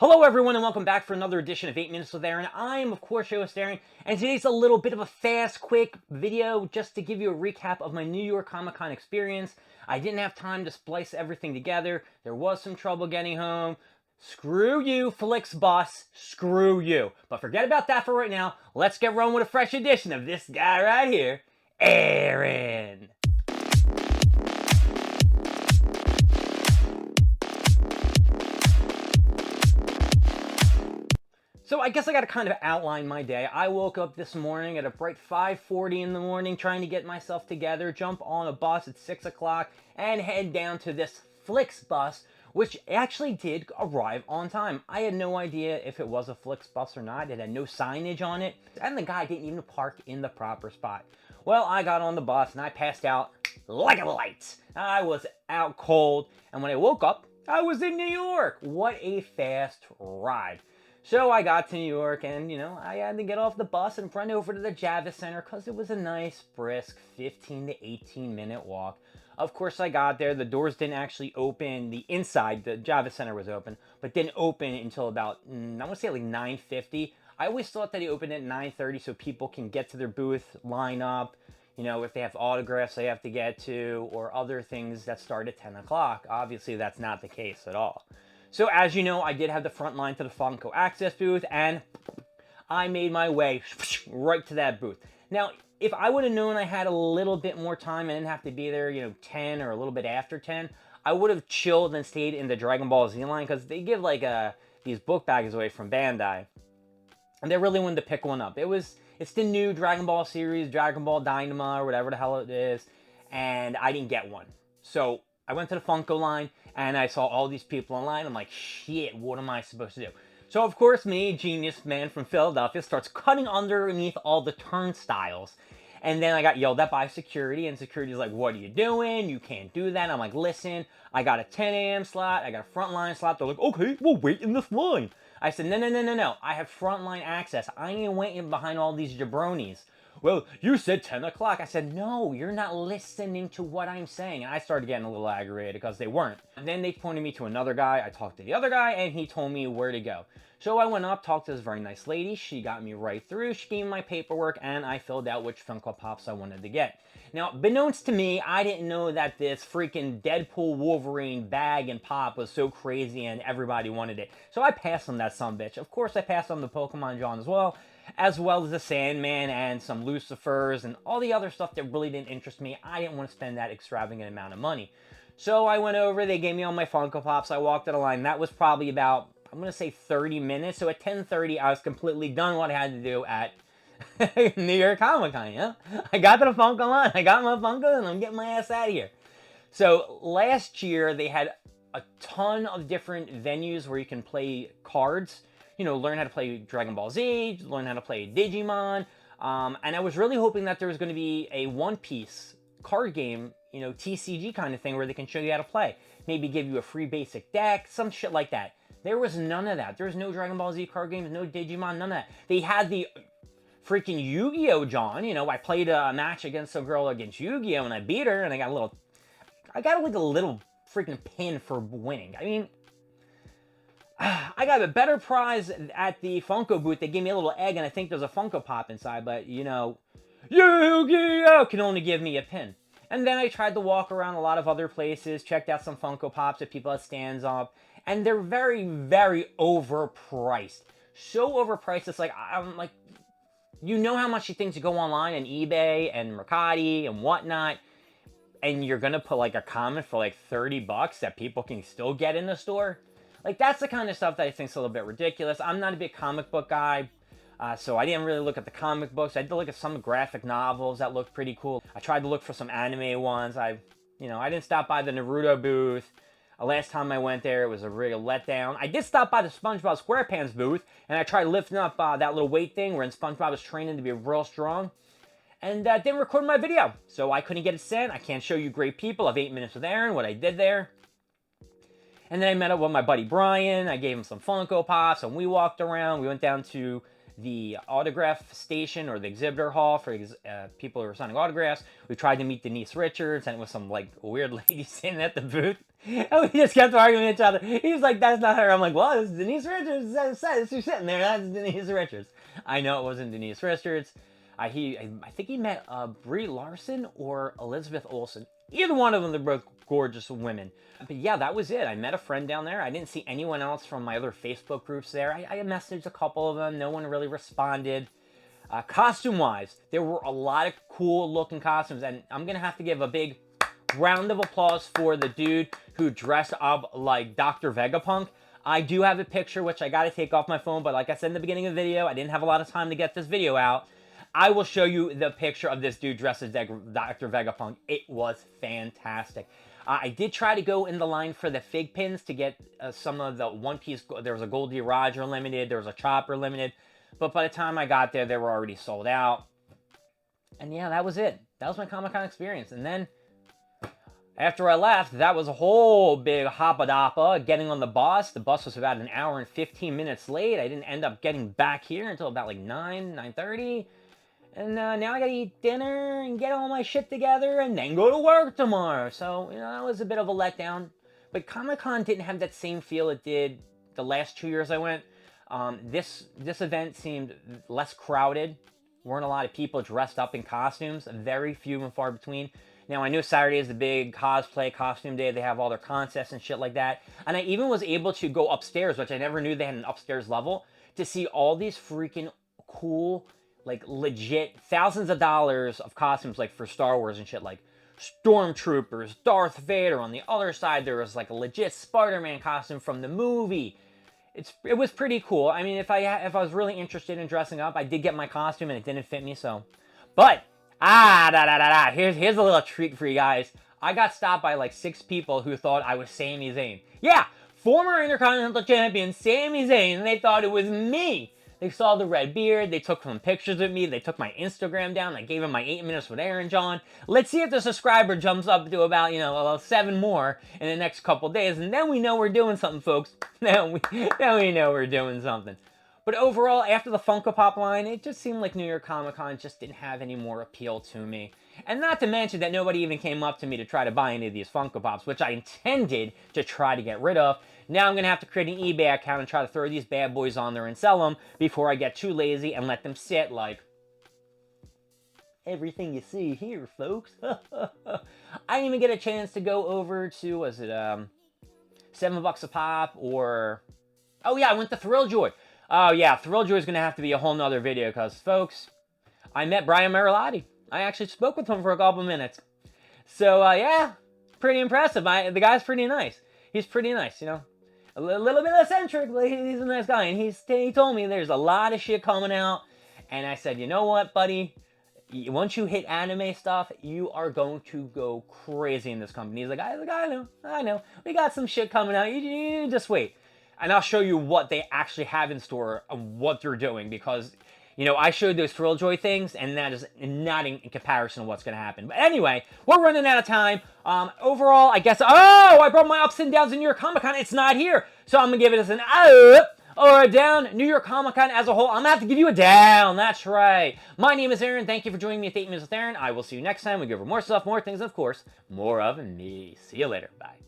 Hello everyone and welcome back for another edition of 8 Minutes with Aaron. I am of course your host Aaron, and today's a little bit of a fast, quick video just to give you a recap of my New York Comic Con experience. I didn't have time to splice everything together. There was some trouble getting home. Screw you, Flixbus. Screw you. But forget about that for right now. Let's get rolling with a fresh edition of this guy right here, Aaron. So I guess I got to kind of outline my day. I woke up this morning at a bright 5:40 in the morning trying to get myself together, jump on a bus at 6 o'clock, and head down to this Flixbus, which actually did arrive on time. I had no idea if it was a Flixbus or not. It had no signage on it, and the guy didn't even park in the proper spot. Well, I got on the bus and I passed out like a light. I was out cold, and when I woke up, I was in New York. What a fast ride. So I got to New York and, I had to get off the bus and run over to the Javits Center because it was a nice, brisk 15 to 18 minute walk. Of course, I got there. The doors didn't actually open. The inside, the Javits Center was open, but didn't open until about, I want to say like 9:50. I always thought that they opened at 9:30 so people can get to their booth, line up, if they have autographs they have to get to, or other things that start at 10 o'clock. Obviously, that's not the case at all. So as you know, I did have the front line to the Funko Access booth, and I made my way right to that booth. Now, if I would have known I had a little bit more time and didn't have to be there, 10 or a little bit after 10, I would have chilled and stayed in the Dragon Ball Z line, because they give these book bags away from Bandai, and they really wanted to pick one up. It's the new Dragon Ball series, Dragon Ball Dynama, or whatever the hell it is, and I didn't get one. So I went to the Funko line, and I saw all these people online. I'm like, shit, what am I supposed to do? So, of course, me, genius man from Philadelphia, starts cutting underneath all the turnstiles. And then I got yelled at by security, and security's like, what are you doing? You can't do that. I'm like, listen, I got a 10 a.m. slot. I got a frontline slot. They're like, okay, we'll wait in this line. I said, no. I have frontline access. I ain't waiting behind all these jabronis. Well, you said 10 o'clock. I said, no, you're not listening to what I'm saying. And I started getting a little aggravated because they weren't. And then they pointed me to another guy. I talked to the other guy, and he told me where to go. So I went up, talked to this very nice lady. She got me right through. She gave me my paperwork, and I filled out which Funko Pops I wanted to get. Now, beknownst to me, I didn't know that this freaking Deadpool Wolverine bag and pop was so crazy and everybody wanted it. So I passed on that sumbitch. Of course, I passed on the Pokemon John as well as the Sandman and some Lucifers and all the other stuff that really didn't interest me. I didn't want to spend that extravagant amount of money. So I went over, they gave me all my Funko Pops, I walked to the line. That was probably about, I'm going to say 30 minutes. So at 10:30, I was completely done what I had to do at New York Comic Con, I got to the Funko line, I got my Funko, and I'm getting my ass out of here. So last year, they had a ton of different venues where you can play cards. Learn how to play Dragon Ball Z, learn how to play Digimon. And I was really hoping that there was going to be a One Piece card game, TCG kind of thing where they can show you how to play. Maybe give you a free basic deck, some shit like that. There was none of that. There was no Dragon Ball Z card games, no Digimon, none of that. They had the freaking Yu-Gi-Oh! John. I played a match against a girl against Yu-Gi-Oh! And I beat her, and I got like a little freaking pin for winning. I mean, I got a better prize at the Funko booth. They gave me a little egg, and I think there's a Funko Pop inside, but, Yu-Gi-Oh! Can only give me a pin. And then I tried to walk around a lot of other places, checked out some Funko Pops that people had stands up, and they're very, very overpriced. So overpriced, it's like, I'm like, how much things go online on eBay and Mercati and whatnot, and you're gonna put like a comment for like $30 that people can still get in the store? Like, that's the kind of stuff that I think is a little bit ridiculous. I'm not a big comic book guy, so I didn't really look at the comic books. I did look at some graphic novels that looked pretty cool. I tried to look for some anime ones. I didn't stop by the Naruto booth. Last time I went there, it was a real letdown. I did stop by the SpongeBob SquarePants booth, and I tried lifting up that little weight thing where SpongeBob was training to be real strong. And didn't record my video, so I couldn't get it sent. I can't show you great people of 8 Minutes with Aaron, what I did there. And then I met up with my buddy Brian. I gave him some Funko Pops, and we walked around. We went down to the autograph station or the exhibitor hall for people who were signing autographs. We tried to meet Denise Richards, and it was some like weird lady sitting at the booth. And we just kept arguing with each other. He was like, "That's not her." I'm like, "Well, it's Denise Richards. She's sitting there. That's Denise Richards." I know it wasn't Denise Richards. I think he met Brie Larson or Elizabeth Olsen. Either one of them, they're both gorgeous women. But yeah, that was it. I met a friend down there. I didn't see anyone else from my other Facebook groups there. I messaged a couple of them. No one really responded. Costume-wise, there were a lot of cool-looking costumes, and I'm going to have to give a big round of applause for the dude who dressed up like Dr. Vegapunk. I do have a picture, which I got to take off my phone, but like I said in the beginning of the video, I didn't have a lot of time to get this video out. I will show you the picture of this dude dressed as Dr. Vegapunk. It was fantastic. I did try to go in the line for the fig pins to get some of the One Piece. There was a Goldie Roger limited. There was a Chopper limited. But by the time I got there, they were already sold out. And yeah, that was it. That was my Comic-Con experience. And then after I left, that was a whole big hoppadoppa getting on the bus. The bus was about an hour and 15 minutes late. I didn't end up getting back here until about like 9:30. And now I gotta eat dinner and get all my shit together and then go to work tomorrow. So, you know, that was a bit of a letdown. But Comic-Con didn't have that same feel it did the last 2 years I went. This event seemed less crowded. Weren't a lot of people dressed up in costumes. Very few and far between. Now, I know Saturday is the big cosplay costume day. They have all their contests and shit like that. And I even was able to go upstairs, which I never knew they had an upstairs level, to see all these freaking cool, like legit thousands of dollars of costumes, like for Star Wars and shit, like Stormtroopers, Darth Vader. On the other side, there was like a legit Spider-Man costume from the movie. It was pretty cool. I mean, if I was really interested in dressing up, I did get my costume and it didn't fit me, so. But here's a little treat for you guys. I got stopped by like 6 people who thought I was Sami Zayn. Yeah, former Intercontinental Champion Sami Zayn, and they thought it was me. They saw the red beard, they took some pictures of me, they took my Instagram down, I gave them my 8 minutes with Aaron John. Let's see if the subscriber jumps up to about, 7 more in the next couple days, and then we know we're doing something, folks. Then we know we're doing something. But overall, after the Funko Pop line, it just seemed like New York Comic Con just didn't have any more appeal to me. And not to mention that nobody even came up to me to try to buy any of these Funko Pops, which I intended to try to get rid of. Now I'm going to have to create an eBay account and try to throw these bad boys on there and sell them before I get too lazy and let them sit like everything you see here, folks. I didn't even get a chance to go over to, was it $7 a pop or... Oh yeah, I went to Thrill Joy. Oh yeah, Thrill Joy is going to have to be a whole nother video because, folks, I met Brian Marilotti. I actually spoke with him for a couple minutes. So, yeah, pretty impressive. The guy's pretty nice. He's pretty nice, you know. A little bit eccentric, but he's a nice guy. And he told me there's a lot of shit coming out. And I said, you know what, buddy? Once you hit anime stuff, you are going to go crazy in this company. He's like, I know. We got some shit coming out. You just wait. And I'll show you what they actually have in store and what they're doing. Because, you know, I showed those Thrill Joy things, and that is not in comparison to what's going to happen. But anyway, we're running out of time. Overall, I guess... Oh, I brought my ups and downs in New York Comic Con. It's not here. So I'm going to give it as an up or a down. New York Comic Con as a whole, I'm going to have to give you a down. That's right. My name is Aaron. Thank you for joining me at 8 Minutes with Aaron. I will see you next time. We go over more stuff, more things, and of course, more of me. See you later. Bye.